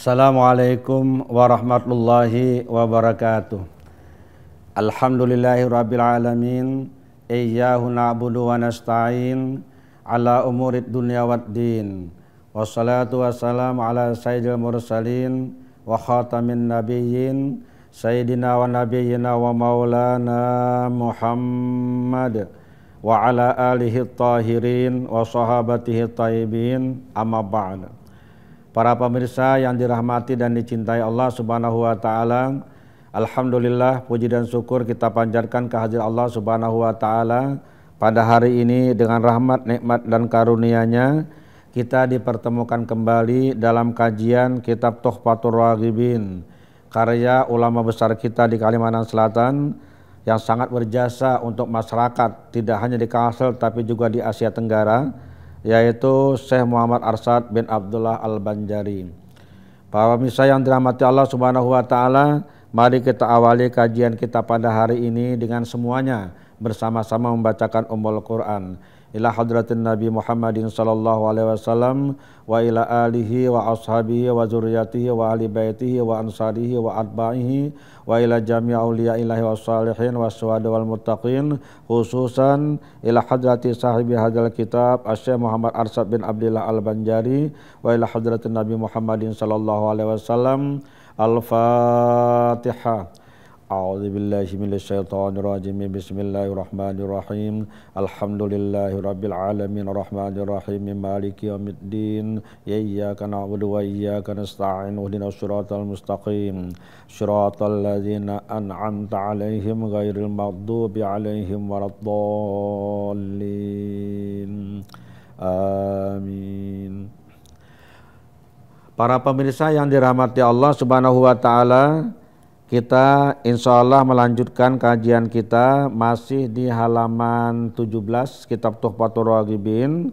Assalamualaikum warahmatullahi wabarakatuh. Alhamdulillahirabbil alamin. Iyyahu na'budu wa nasta'in ala umurid dunya waddin. Wassalatu wassalamu ala sayyidil mursalin wa khatamin nabiyyin sayyidina wa nabiyyina wa maulana Muhammad wa ala alihi tahirin wa sahabatihi tayyibin, amma ba'd. Para pemirsa yang dirahmati dan dicintai Allah Subhanahu wa taala, alhamdulillah puji dan syukur kita panjatkan kehadirat Allah Subhanahu wa taala. Pada hari ini dengan rahmat, nikmat dan karunia-Nya kita dipertemukan kembali dalam kajian kitab Tuhfatur Raghibin, karya ulama besar kita di Kalimantan Selatan yang sangat berjasa untuk masyarakat tidak hanya di Kalsel tapi juga di Asia Tenggara, yaitu Syekh Muhammad Arsyad bin Abdullah Al-Banjari. Para pemirsa yang dirahmati Allah Subhanahu wa taala, mari kita awali kajian kita pada hari ini dengan semuanya bersama-sama membacakan Ummul Quran. Ila hadratin Nabi Muhammadin sallallahu alaihi wasallam wa ila alihi wa ashabihi wa zurriyyatihi wa ahli baitihi wa ansarihi wa atba'ihi wa ila jami' auliya'illahi wa salihin wa syuhada wal muttaqin, khususan ila hadrati sahibi hadzal kitab Syekh Muhammad Arsyad bin Abdullah Al-Banjari wa ila hadratin Nabi Muhammadin sallallahu alaihi wasallam. Al-Fatihah. A'udzubillahi minasyaitonirrajim. Bismillahirrahmanirrahim. Alhamdulillahirabbil alamin arrahmanirrahim maliki yaumiddin. Iyyaka na'budu wa iyyaka nasta'in. Ihdinas siratal mustaqim. Shiratal ladzina an'amta 'alaihim ghairil maghdubi 'alaihim waladdallin. Amin. Para pemirsa yang dirahmati Allah Subhanahu wa taala, kita insya Allah melanjutkan kajian kita masih di halaman 17 kitab Tuhfatur Raghibin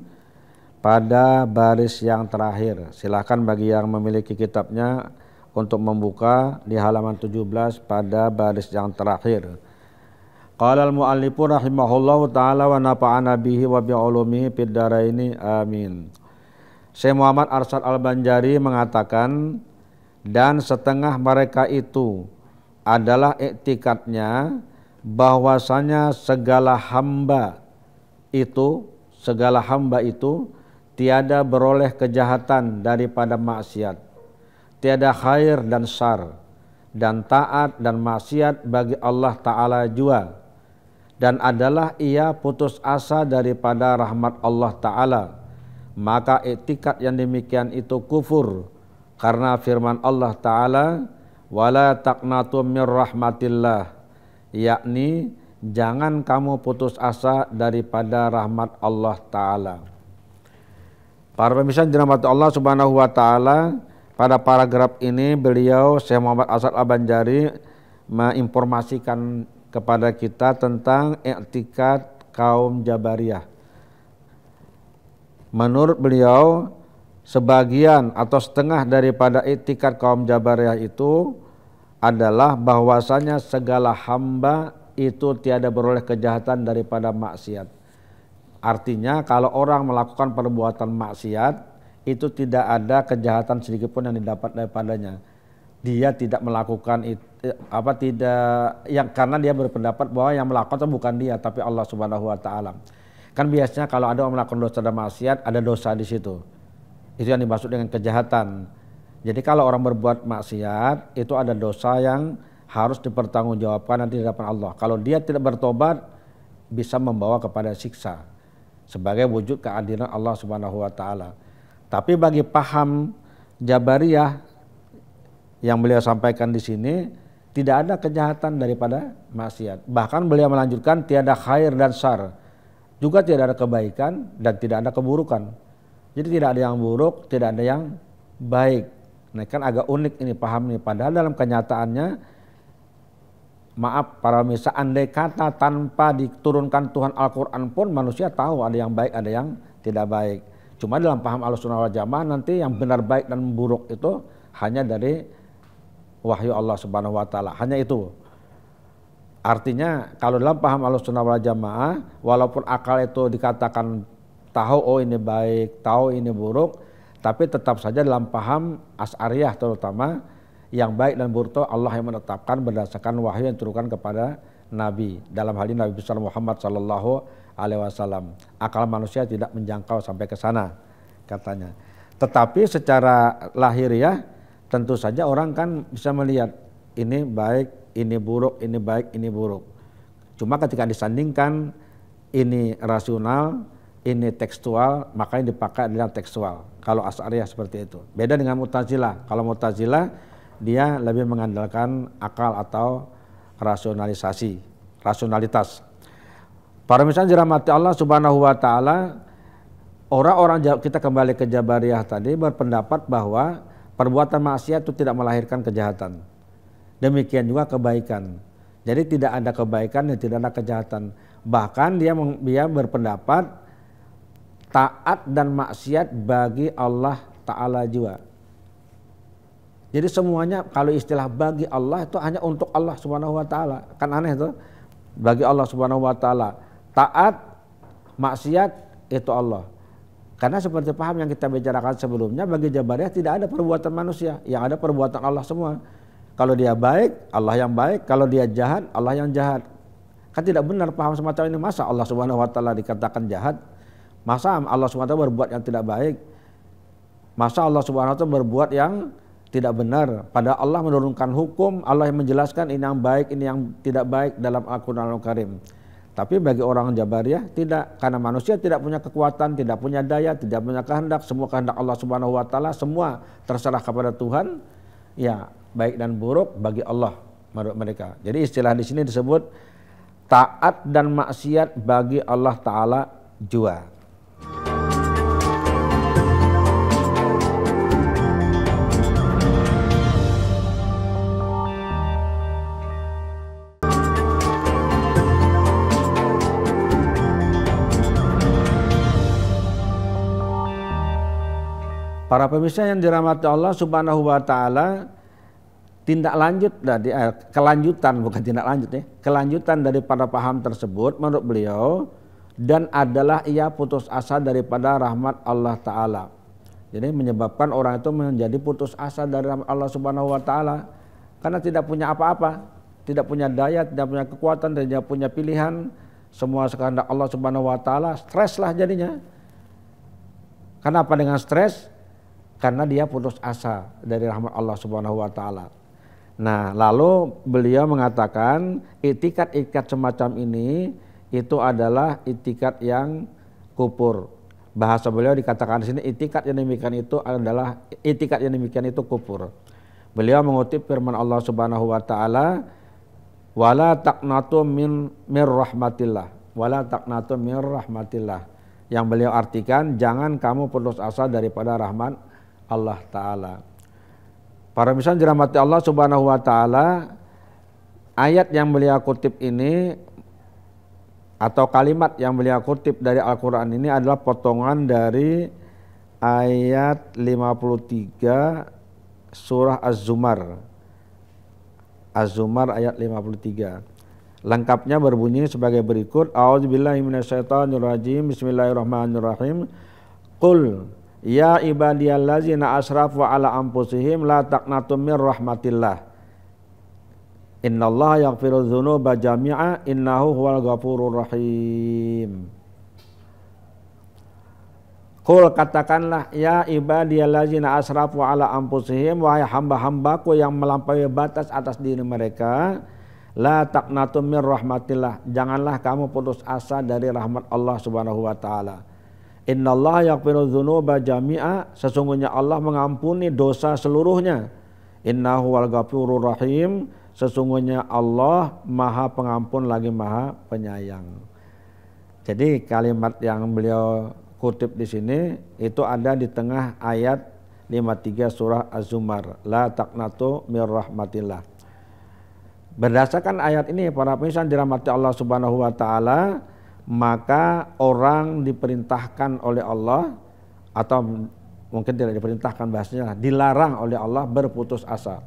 pada baris yang terakhir. Silakan bagi yang memiliki kitabnya untuk membuka di halaman 17 pada baris yang terakhir. Qala al-mu'allifu rahimahullahu ta'ala wa nafa'ana bihi wa bi'ulumihi fid dharaini amin. Syekh Muhammad Arsyad Al-Banjari mengatakan, dan setengah mereka itu adalah iktikadnya bahwasanya segala hamba itu tiada beroleh kejahatan daripada maksiat, tiada khair dan syar, dan taat dan maksiat bagi Allah Ta'ala jua, dan adalah ia putus asa daripada rahmat Allah Ta'ala. Maka iktikad yang demikian itu kufur, karena firman Allah Ta'ala, wala taqnatu mir rahmatillah, yakni jangan kamu putus asa daripada rahmat Allah Ta'ala. Para pemirsa dirahmati Allah Subhanahu wa taala, pada paragraf ini beliau Syekh Muhammad Arsyad Al-Banjari menginformasikan kepada kita tentang iktikad kaum Jabariyah. Menurut beliau, sebagian atau setengah daripada iktikad kaum Jabariyah itu adalah bahwasanya segala hamba itu tiada beroleh kejahatan daripada maksiat. Artinya kalau orang melakukan perbuatan maksiat itu tidak ada kejahatan sedikit pun yang didapat daripadanya. Dia tidak melakukan karena dia berpendapat bahwa yang melakukan itu bukan dia tapi Allah Subhanahu wa taala. Kan biasanya kalau ada orang melakukan dosa dan maksiat ada dosa di situ. Itu yang dimaksud dengan kejahatan. Jadi kalau orang berbuat maksiat itu ada dosa yang harus dipertanggungjawabkan nanti di hadapan Allah. Kalau dia tidak bertobat bisa membawa kepada siksa sebagai wujud keadilan Allah Subhanahu wa taala. Tapi bagi paham Jabariyah yang beliau sampaikan di sini tidak ada kejahatan daripada maksiat. Bahkan beliau melanjutkan tiada khair dan syar. Juga tidak ada kebaikan dan tidak ada keburukan. Jadi tidak ada yang buruk, tidak ada yang baik. Nah kan agak unik ini paham ini. Padahal dalam kenyataannya, maaf para pemirsa, andai kata tanpa diturunkan Tuhan Al-Quran pun manusia tahu ada yang baik, ada yang tidak baik. Cuma dalam paham Ahlussunnah wal Jamaah nanti yang benar baik dan buruk itu hanya dari wahyu Allah Subhanahu wa taala. Hanya itu. Artinya kalau dalam paham Ahlussunnah wal Jamaah, walaupun akal itu dikatakan tahu oh ini baik, tahu ini buruk, Tapi tetap saja dalam paham Asy'ariyah terutama, yang baik dan buruk itu Allah yang menetapkan berdasarkan wahyu yang diturunkan kepada Nabi. Dalam hal ini Nabi besar Muhammad sallallahu alaihi wasallam. Akal manusia tidak menjangkau sampai ke sana katanya. Tetapi secara lahiriah tentu saja orang kan bisa melihat ini baik, ini buruk, ini baik, ini buruk. Cuma ketika disandingkan ini rasional, ini tekstual, maka yang dipakai adalah tekstual. Kalau Asy'ariyah seperti itu. Beda dengan Mu'tazilah. Kalau Mu'tazilah dia lebih mengandalkan akal atau rasionalitas. Para misalnya dirahmati Allah Subhanahu wa taala, orang-orang kita kembali ke Jabariyah tadi berpendapat bahwa perbuatan maksiat itu tidak melahirkan kejahatan. Demikian juga kebaikan. Jadi tidak ada kebaikan dan tidak ada kejahatan. Bahkan dia berpendapat taat dan maksiat bagi Allah Ta'ala juga. Jadi semuanya kalau istilah bagi Allah itu hanya untuk Allah Subhanahu wa taala. Kan aneh itu. Bagi Allah Subhanahu wa taala. Taat, maksiat itu Allah. Karena seperti paham yang kita bicarakan sebelumnya, bagi Jabariyah tidak ada perbuatan manusia, yang ada perbuatan Allah semua. Kalau dia baik, Allah yang baik. Kalau dia jahat, Allah yang jahat. Kan tidak benar paham semacam ini. Masa Allah Subhanahu wa taala dikatakan jahat? Masa Allah Subhanahu wa taala berbuat yang tidak baik? Masa Allah Subhanahu wa taala berbuat yang tidak benar? Padahal Allah menurunkan hukum, Allah yang menjelaskan ini yang baik, ini yang tidak baik dalam Al-Qur'anul Karim. Tapi bagi orang Jabariyah tidak, karena manusia tidak punya kekuatan, tidak punya daya, tidak punya kehendak, semua kehendak Allah Subhanahu wa taala, semua terserah kepada Tuhan. Ya, baik dan buruk bagi Allah menurut mereka. Jadi istilah di sini disebut taat dan maksiat bagi Allah taala jua. Para pemirsa yang dirahmati Allah Subhanahu wa taala, tindak lanjut dari kelanjutan, bukan tindak lanjut ya, kelanjutan daripada paham tersebut menurut beliau, dan adalah ia putus asa daripada rahmat Allah taala. Jadi menyebabkan orang itu menjadi putus asa dari rahmat Allah Subhanahu wa taala karena tidak punya apa-apa, tidak punya daya, tidak punya kekuatan, tidak punya pilihan, semua kehendak Allah Subhanahu wa taala, stres lah jadinya. Kenapa dengan stres? Karena dia putus asa dari rahmat Allah Subhanahu wa taala. Nah, lalu beliau mengatakan itikat-itikat semacam ini itu adalah itikat yang kufur. Bahasa beliau dikatakan di sini itikat yang demikian itu adalah itikat yang demikian itu kufur. Beliau mengutip firman Allah Subhanahu wa taala, "Wala taqnatu min rahmatillah." Wala taqnatu min rahmatillah. Yang beliau artikan, jangan kamu putus asa daripada rahmat Allah taala. Para misalnya dirahmati Allah Subhanahu wa taala, ayat yang beliau kutip ini atau kalimat yang beliau kutip dari Al-Qur'an ini adalah potongan dari ayat 53 surah Az-Zumar. Az-Zumar ayat 53. Lengkapnya berbunyi sebagai berikut. A'udzubillahi minasyaitonirrajim. Bismillahirrahmanirrahim. Qul ya ibadiyallazina asrafu ala anfusihim la taqnatu mir rahmatillah. Innallaha yaghfiru dzunuba jami'a innahu huwal ghafurur rahim. Qul katakanlah ya ibadiyallazina asrafu ala anfusihim, wahai hamba-hambaku yang melampaui batas atas diri mereka, la taqnatu mir rahmatillah, janganlah kamu putus asa dari rahmat Allah Subhanahu wa taala. Innallaha yaghfiru dzunuba jami'a, sesungguhnya Allah mengampuni dosa seluruhnya. Innahu wal ghafurur rahim, sesungguhnya Allah Maha Pengampun lagi Maha Penyayang. Jadi kalimat yang beliau kutip di sini itu ada di tengah ayat 53 surah Az-Zumar, la taqnatu mir rahmatillah. Berdasarkan ayat ini para pemirsa dirahmati Allah Subhanahu wa taala, maka orang diperintahkan oleh Allah, atau mungkin tidak diperintahkan bahasanya, dilarang oleh Allah berputus asa.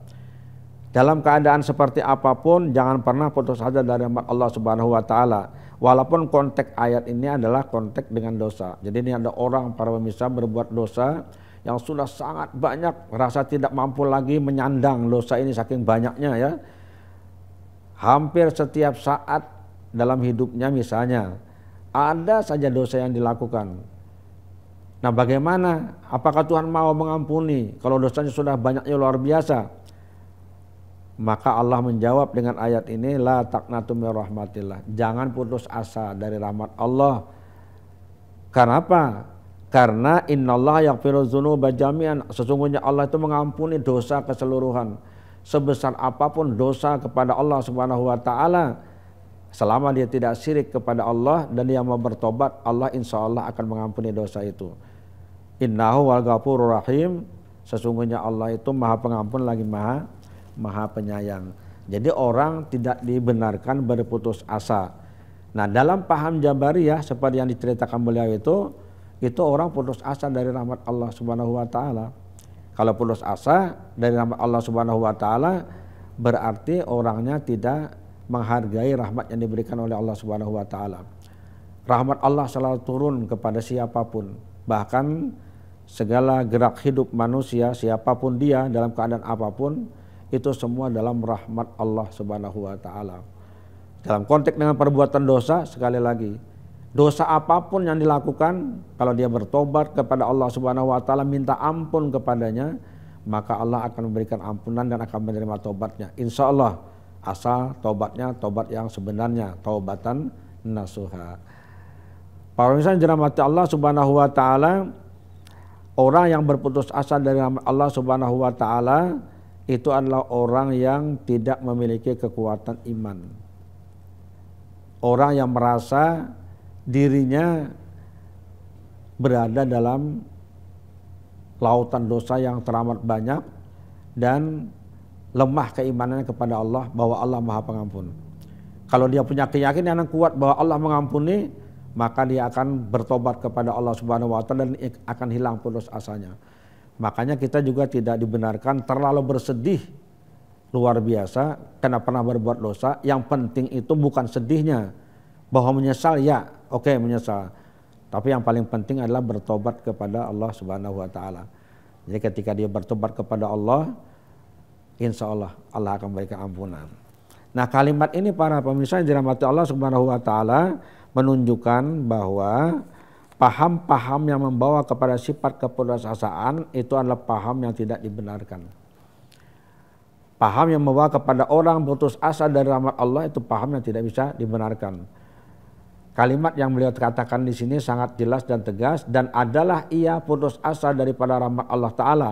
Dalam keadaan seperti apapun jangan pernah putus asa dari rahmat Allah Subhanahu wa taala. Walaupun konteks ayat ini adalah konteks dengan dosa. Jadi ini ada orang para pemirsa berbuat dosa yang sudah sangat banyak, rasa tidak mampu lagi menyandang dosa ini saking banyaknya ya. Hampir setiap saat dalam hidupnya misalnya ada saja dosa yang dilakukan. Nah bagaimana? Apakah Tuhan mau mengampuni kalau dosanya sudah banyaknya luar biasa? Maka Allah menjawab dengan ayat ini, la taqnatu min rahmatillah. Jangan putus asa dari rahmat Allah. Karena apa? Karena innallaha yaghfiru dzunuba jami'an. Sesungguhnya Allah itu mengampuni dosa keseluruhan. Sebesar apapun dosa kepada Allah Subhanahu wa taala, selama dia tidak syirik kepada Allah dan dia mau bertobat, Allah insya Allah akan mengampuni dosa itu. Innahu wal ghafurur rahim. Sesungguhnya Allah itu Maha Pengampun lagi Maha Penyayang. Jadi orang tidak dibenarkan berputus asa. Nah, dalam paham Jabariyah seperti yang diceritakan beliau itu orang putus asa dari rahmat Allah Subhanahu wa taala. Kalau putus asa dari rahmat Allah Subhanahu wa taala berarti orangnya tidak menghargai rahmat yang diberikan oleh Allah Subhanahu wa taala. Rahmat Allah selalu turun kepada siapapun. Bahkan segala gerak hidup manusia, siapapun dia dalam keadaan apapun, itu semua dalam rahmat Allah Subhanahu wa taala. Dalam konteks dengan perbuatan dosa, sekali lagi, dosa apapun yang dilakukan, kalau dia bertobat kepada Allah Subhanahu wa taala, minta ampun kepadanya, maka Allah akan memberikan ampunan dan akan menerima tobatnya. Insya Allah, asal tobatnya tobat yang sebenarnya, taubatan nasuha. Para pemirsa dirahmati Allah Subhanahu wa taala, orang yang berputus asa dari rahmat Allah Subhanahu wa taala itu adalah orang yang tidak memiliki kekuatan iman. Orang yang merasa dirinya berada dalam lautan dosa yang teramat banyak dan lemah keimanannya kepada Allah bahwa Allah Maha Pengampun. Kalau dia punya keyakinan yang kuat bahwa Allah mengampuni, maka dia akan bertobat kepada Allah Subhanahu wa taala dan akan hilang putus asanya. Makanya kita juga tidak dibenarkan terlalu bersedih luar biasa karena pernah berbuat dosa. Yang penting itu bukan sedihnya, bahwa menyesal ya, oke, menyesal. Tapi yang paling penting adalah bertobat kepada Allah Subhanahu wa taala. Jadi ketika dia bertobat kepada Allah, insya Allah Allah akan memberikan ampunan. Nah, kalimat ini para pemirsa yang dirahmati Allah Subhanahu wa taala menunjukkan bahwa paham-paham yang membawa kepada sifat keputusasaan itu adalah paham yang tidak dibenarkan. Paham yang membawa kepada orang putus asa dari rahmat Allah itu paham yang tidak bisa dibenarkan. Kalimat yang beliau katakan di sini sangat jelas dan tegas, dan adalah ia putus asa daripada rahmat Allah Ta'ala.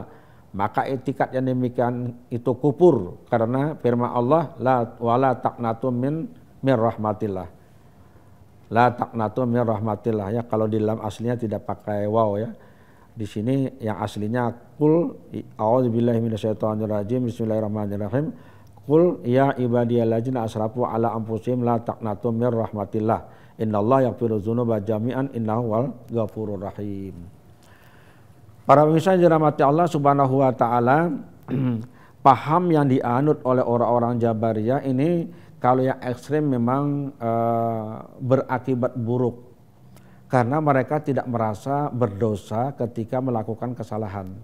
Maka etikat yang demikian itu kufur, karena firman Allah, wala taqnatu min rahmatillah. La taqnatu min rahmatillah, ya, kalau di dalam aslinya tidak pakai waw ya. Di sini yang aslinya qul a'udzubillahi minasyaitonirrajim bismillahirrahmanirrahim. Qul ya ibadiyalladzina asrafu ala anfusihim la taqnatu min rahmatillah. Innallaha yaghfiru dzunuba jami'an innahu wal ghafurur rahim. Para pemirsa yang dirahmati Allah Subhanahu wa taala, paham yang dianut oleh orang-orang Jabariyah ini kalau yang ekstrim memang berakibat buruk, karena mereka tidak merasa berdosa ketika melakukan kesalahan.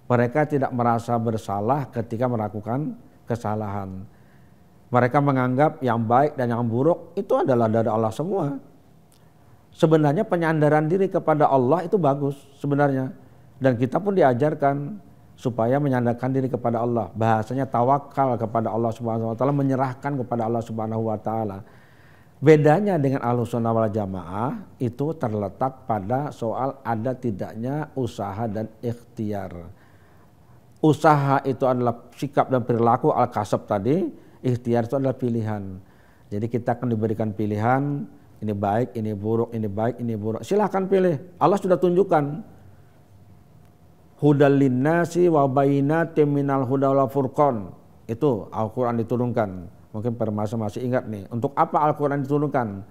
Mereka tidak merasa bersalah ketika melakukan kesalahan. Mereka menganggap yang baik dan yang buruk itu adalah dari Allah semua. Sebenarnya penyandaran diri kepada Allah itu bagus sebenarnya, dan kita pun diajarkan supaya menyandarkan diri kepada Allah. Bahasanya tawakal kepada Allah Subhanahu wa taala, menyerahkan kepada Allah Subhanahu wa taala. Bedanya dengan Ahlussunnah wal Jamaah itu terletak pada soal ada tidaknya usaha dan ikhtiar. Usaha itu adalah sikap dan perilaku al-kasab tadi, ikhtiar itu adalah pilihan. Jadi kita akan diberikan pilihan, ini baik, ini buruk, ini baik, ini buruk. Silahkan pilih. Allah sudah tunjukkan. Hudal linnasi wa bayyinatin minal huda wal furqan. Itu Al-Qur'an diturunkan. Mungkin permasa masih ingat nih. Untuk apa Al-Qur'an diturunkan?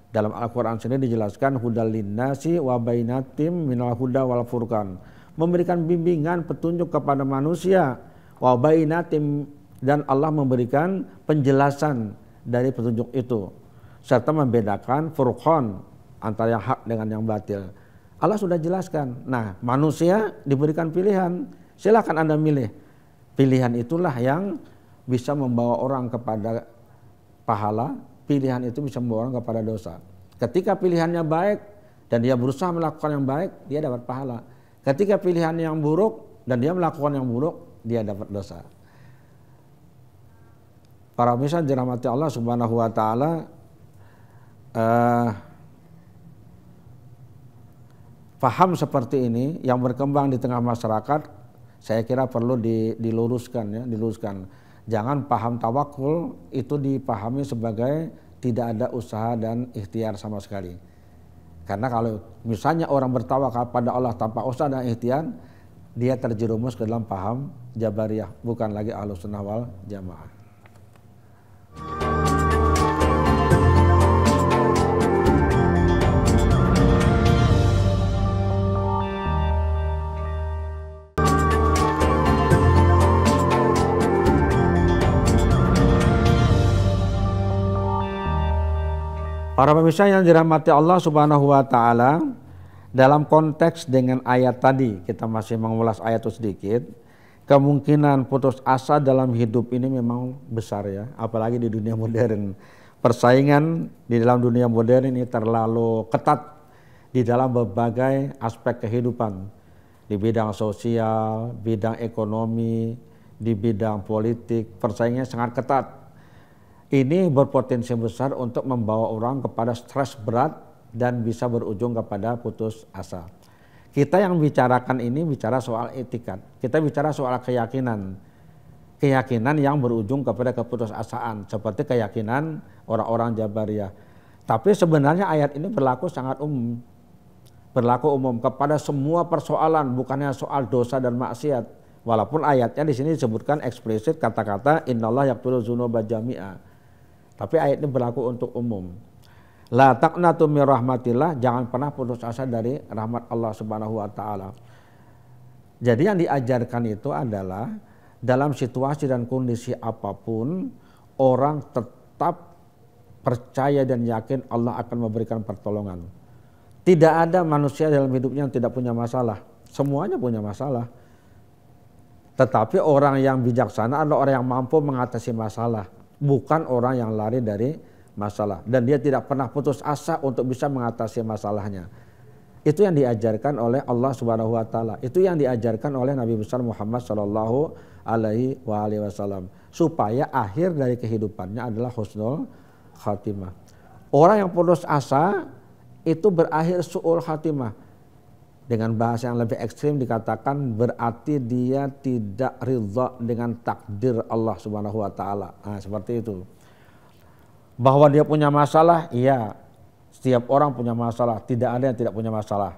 Dalam Al-Qur'an sendiri dijelaskan hudal linnasi wa bayyinatin minal huda wal furqan. Memberikan bimbingan, petunjuk kepada manusia. Wa bayyinatin, dan Allah memberikan penjelasan dari petunjuk itu serta membedakan furqan antara yang hak dengan yang batil. Allah sudah jelaskan. Nah, manusia diberikan pilihan. Silakan Anda milih. Pilihan itulah yang bisa membawa orang kepada pahala. Pilihan itu bisa membawa orang kepada dosa. Ketika pilihannya baik dan dia berusaha melakukan yang baik, dia dapat pahala. Ketika pilihan yang buruk dan dia melakukan yang buruk, dia dapat dosa. Para pemirsa dirahmati Allah Subhanahu wa taala, paham seperti ini yang berkembang di tengah masyarakat, saya kira perlu diluruskan. Jangan paham tawakul itu dipahami sebagai tidak ada usaha dan ikhtiar sama sekali. Karena kalau misalnya orang bertawakal pada Allah tanpa usaha dan ikhtiar, dia terjerumus ke dalam paham Jabariyah, bukan lagi Ahlussunnah wal Jamaah. Para pemirsa yang dirahmati Allah Subhanahu wa taala, dalam konteks dengan ayat tadi, kita masih mengulas ayat itu sedikit. Kemungkinan putus asa dalam hidup ini memang besar ya, apalagi di dunia modern. Persaingan di dalam dunia modern ini terlalu ketat di dalam berbagai aspek kehidupan. Di bidang sosial, bidang ekonomi, di bidang politik, persaingannya sangat ketat. Ini berpotensi besar untuk membawa orang kepada stres berat dan bisa berujung kepada putus asa. Kita yang bicarakan ini bicara soal etikat, kita bicara soal keyakinan. Keyakinan yang berujung kepada keputusasaan, seperti keyakinan orang-orang Jabariyah. Tapi sebenarnya ayat ini berlaku sangat umum. Berlaku umum kepada semua persoalan, bukannya soal dosa dan maksiat. Walaupun ayatnya di sini disebutkan eksplisit kata-kata innallaha yaghfiru dzunuba jami'a. Tapi ayat ini berlaku untuk umum. La taqnatu mir rahmatillah, jangan pernah putus asa dari rahmat Allah Subhanahu wa taala. Jadi yang diajarkan itu adalah dalam situasi dan kondisi apapun, orang tetap percaya dan yakin Allah akan memberikan pertolongan. Tidak ada manusia dalam hidupnya yang tidak punya masalah. Semuanya punya masalah. Tetapi orang yang bijaksana adalah orang yang mampu mengatasi masalah, bukan orang yang lari dari masalah. Dan dia tidak pernah putus asa untuk bisa mengatasi masalahnya. Itu yang diajarkan oleh Allah Subhanahu wa taala. Itu yang diajarkan oleh Nabi besar Muhammad sallallahu alaihi wasallam, supaya akhir dari kehidupannya adalah husnul khatimah. Orang yang putus asa itu berakhir su'ul khatimah. Dengan bahasa yang lebih ekstrim dikatakan berarti dia tidak ridha dengan takdir Allah Subhanahu wa taala. Nah, seperti itu. Bahwa dia punya masalah, iya. Setiap orang punya masalah, tidak ada yang tidak punya masalah.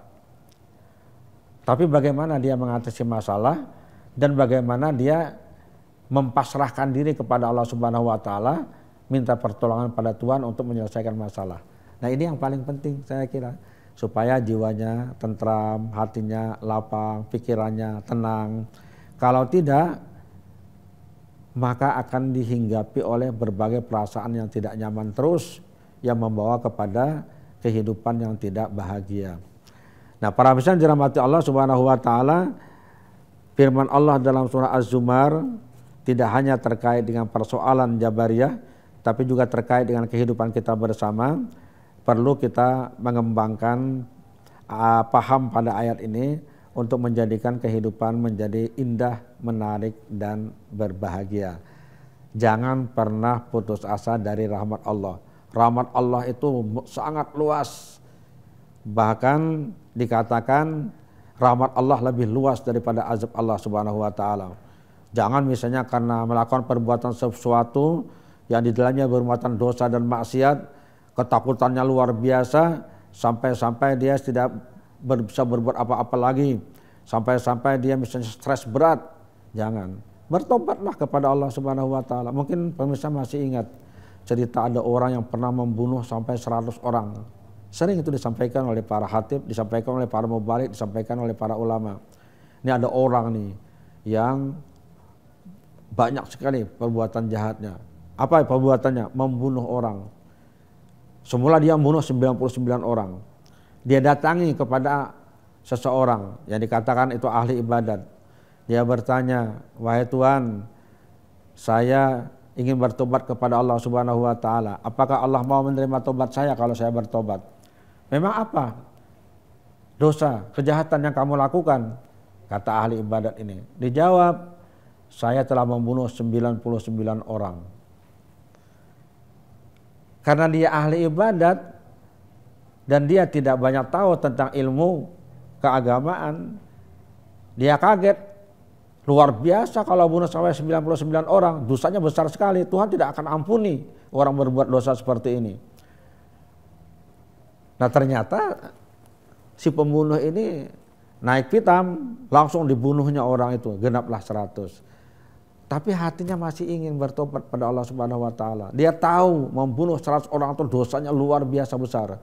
Tapi bagaimana dia mengatasi masalah dan bagaimana dia mempasrahkan diri kepada Allah Subhanahu wa taala, minta pertolongan pada Tuhan untuk menyelesaikan masalah. Nah, ini yang paling penting saya kira, supaya jiwanya tentram, hatinya lapang, pikirannya tenang. Kalau tidak, maka akan dihinggapi oleh berbagai perasaan yang tidak nyaman terus, yang membawa kepada kehidupan yang tidak bahagia. Nah, para pemirsa dirahmati Allah Subhanahu wa taala, firman Allah dalam surah Az-Zumar tidak hanya terkait dengan persoalan Jabariyah, tapi juga terkait dengan kehidupan kita bersama. Perlu kita mengembangkan paham pada ayat ini untuk menjadikan kehidupan menjadi indah, menarik, dan berbahagia. Jangan pernah putus asa dari rahmat Allah. Rahmat Allah itu sangat luas. Bahkan dikatakan rahmat Allah lebih luas daripada azab Allah Subhanahu wa taala. Jangan misalnya karena melakukan perbuatan sesuatu yang di dalamnya bermuatan dosa dan maksiat, ketakutannya luar biasa, sampai-sampai dia tidak bisa berbuat apa-apa lagi, sampai-sampai dia misalnya stres berat. Jangan. Bertobatlah kepada Allah Subhanahu wa taala. Mungkin pemirsa masih ingat cerita ada orang yang pernah membunuh sampai 100 orang. Sering itu disampaikan oleh para khatib, disampaikan oleh para mubalik, disampaikan oleh para ulama. Ini ada orang nih yang banyak sekali perbuatan jahatnya. Apa perbuatannya? Membunuh orang. Semula dia membunuh 99 orang. Dia datangi kepada seseorang yang dikatakan itu ahli ibadat. Dia bertanya, wahai Tuhan, saya ingin bertobat kepada Allah Subhanahu wa taala. Apakah Allah mau menerima tobat saya kalau saya bertobat? Memang apa dosa, kejahatan yang kamu lakukan? Kata ahli ibadat ini. Dijawab, saya telah membunuh 99 orang. Karena dia ahli ibadat dan dia tidak banyak tahu tentang ilmu keagamaan, dia kaget. Luar biasa kalau bunuh sampai 99 orang, dosanya besar sekali. Tuhan tidak akan ampuni orang berbuat dosa seperti ini. Nah ternyata si pembunuh ini naik pitam, langsung dibunuhnya orang itu, genaplah 100. Tapi hatinya masih ingin bertobat pada Allah Subhanahu wa taala. Dia tahu membunuh 100 orang itu dosanya luar biasa besar.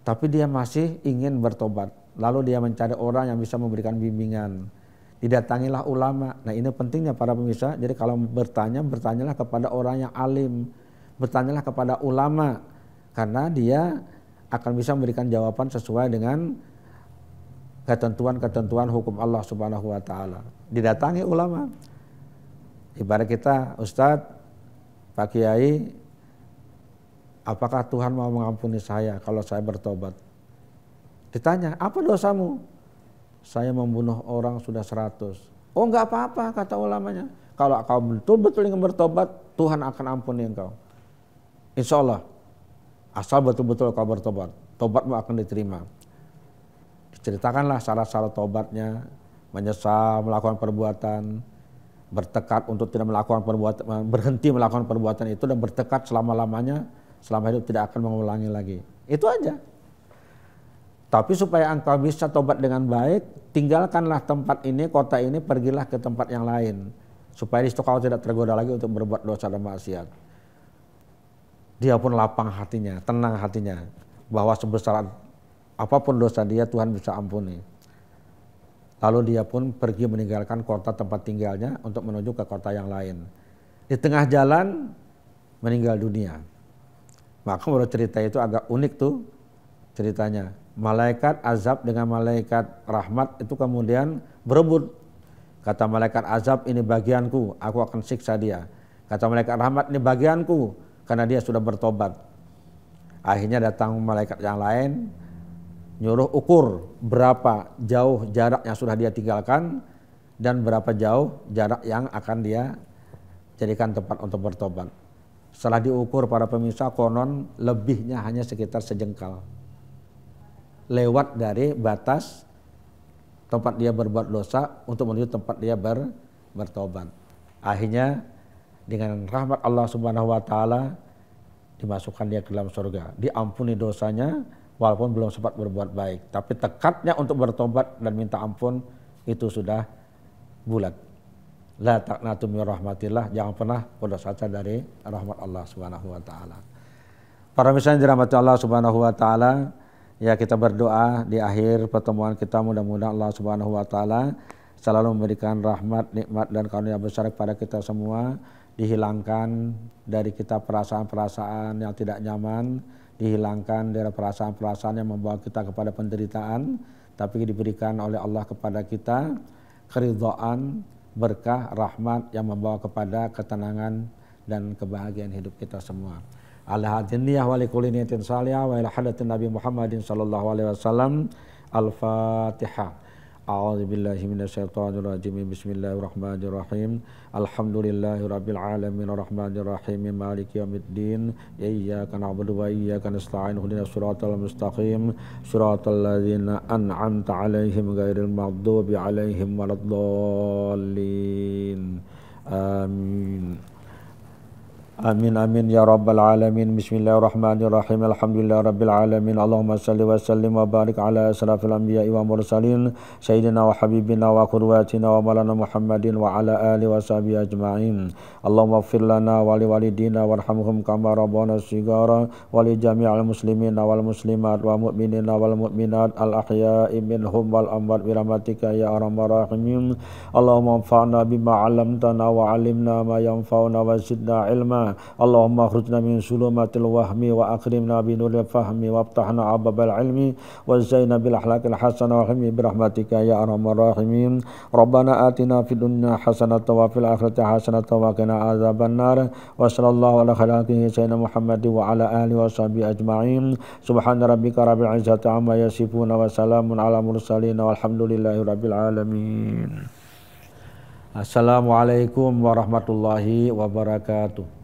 Tapi dia masih ingin bertobat. Lalu dia mencari orang yang bisa memberikan bimbingan. Didatangilah ulama. Nah ini pentingnya para pemirsa. Jadi kalau bertanya, bertanyalah kepada orang yang alim. Bertanyalah kepada ulama. Karena dia akan bisa memberikan jawaban sesuai dengan ketentuan-ketentuan hukum Allah Subhanahu wa taala. Didatangi ulama. Ibarat kita, Ustadz, Pak Kiai, apakah Tuhan mau mengampuni saya kalau saya bertobat? Ditanya, apa dosamu? Saya membunuh orang sudah 100. Oh enggak apa-apa, kata ulamanya. Kalau kau betul-betul ingin bertobat, Tuhan akan ampuni engkau. Insya Allah, asal betul-betul kau bertobat, tobatmu akan diterima. Diceritakanlah syarat-syarat tobatnya, menyesal melakukan perbuatan, bertekad untuk tidak melakukan perbuatan, berhenti melakukan perbuatan itu dan bertekad selama-lamanya, selama hidup tidak akan mengulangi lagi. Itu aja. Tapi supaya engkau bisa tobat dengan baik, tinggalkanlah tempat ini, kota ini, pergilah ke tempat yang lain. Supaya di situ kau tidak tergoda lagi untuk berbuat dosa dan maksiat. Dia pun lapang hatinya, tenang hatinya, bahwa sebesar apapun dosa dia, Tuhan bisa ampuni. Lalu dia pun pergi meninggalkan kota tempat tinggalnya untuk menuju ke kota yang lain. Di tengah jalan meninggal dunia. Maka menurut cerita itu agak unik tuh ceritanya. Malaikat azab dengan malaikat rahmat itu kemudian berebut. Kata malaikat azab, ini bagianku, aku akan siksa dia. Kata malaikat rahmat, ini bagianku, karena dia sudah bertobat. Akhirnya datang malaikat yang lain, nyuruh ukur berapa jauh jarak yang sudah dia tinggalkan dan berapa jauh jarak yang akan dia jadikan tempat untuk bertobat. Setelah diukur para pemirsa, konon lebihnya hanya sekitar sejengkal. Lewat dari batas tempat dia berbuat dosa untuk menuju tempat dia bertobat. Akhirnya dengan rahmat Allah Subhanahu wa taala dimasukkan dia ke dalam surga. Diampuni dosanya walaupun belum sempat berbuat baik, tapi tekadnya untuk bertobat dan minta ampun itu sudah bulat. La taqnatu min rahmatillah, jangan pernah putus asa dari rahmat Allah Subhanahu wa taala. Para pemirsa yang dirahmati Allah Subhanahu wa taala, ya kita berdoa di akhir pertemuan kita, mudah-mudahan Allah Subhanahu wa taala selalu memberikan rahmat, nikmat dan karunia besar kepada kita semua, dihilangkan dari kita perasaan-perasaan yang tidak nyaman, dihilangkan dari perasaan-perasaan yang membawa kita kepada penderitaan, tapi diberikan oleh Allah kepada kita keridhaan, berkah, rahmat yang membawa kepada ketenangan dan kebahagiaan hidup kita semua. Ala hadiniyah wa likulli niyatin salihah wa ila hadatin Nabi Muhammadin sallallahu alaihi wasallam. Al-Fatihah. A'udzubillahi minasyaitonir rajim. Bismillahirrahmanirrahim. Alhamdulillahirabbil alamin arrahmanir rahim maliki yaumiddin. Iyyaka na'budu wa iyyaka nasta'in. Ihdinas siratal mustaqim. Siratal ladzina an'amta 'alaihim ghairil maghdubi 'alaihim waladdallin. Amin. Amin amin ya rabbal alamin. Bismillahirrahmanirrahim. Alhamdulillah rabbil alamin. Allahumma salli wa sallim wa barik ala asrafil anbiya'i wa mursalin sayyidina wa habibina wa qurwatina wa maulana Muhammadin wa ala alihi wa sahbihi ajma'in. Allahumma ighfir lana wa li walidina warhamhum kama rabbana shighara wa li jami'il muslimina wal muslimat wa mu'minina wal mu'minat al ahya'i minhum wal amwat bi rahmatika ya arhamar rahimin. Allahumma anfa'na bima 'allamtana wa 'allimna ma yanfa'una wa zidna ilma. Allahumma akhrujna min sulumatil wahmi wa akrimna bi nuril fahmi waftahna ababal ilmi wa zaina bil akhlaqil hasanah wa hilmi bi rahmatika ya arhamar rahimin. Rabbana atina fid dunya hasanatan wa fil akhirati hasanatan wa qina adzabannar. Wa sallallahu ala khalqihi sayyidina Muhammad wa ala alihi wa sahbihi ajma'in. Subhana rabbika rabbil izzati amma yasifun wa salamun ala mursalin walhamdulillahi rabbil alamin. Assalamualaikum warahmatullahi wabarakatuh.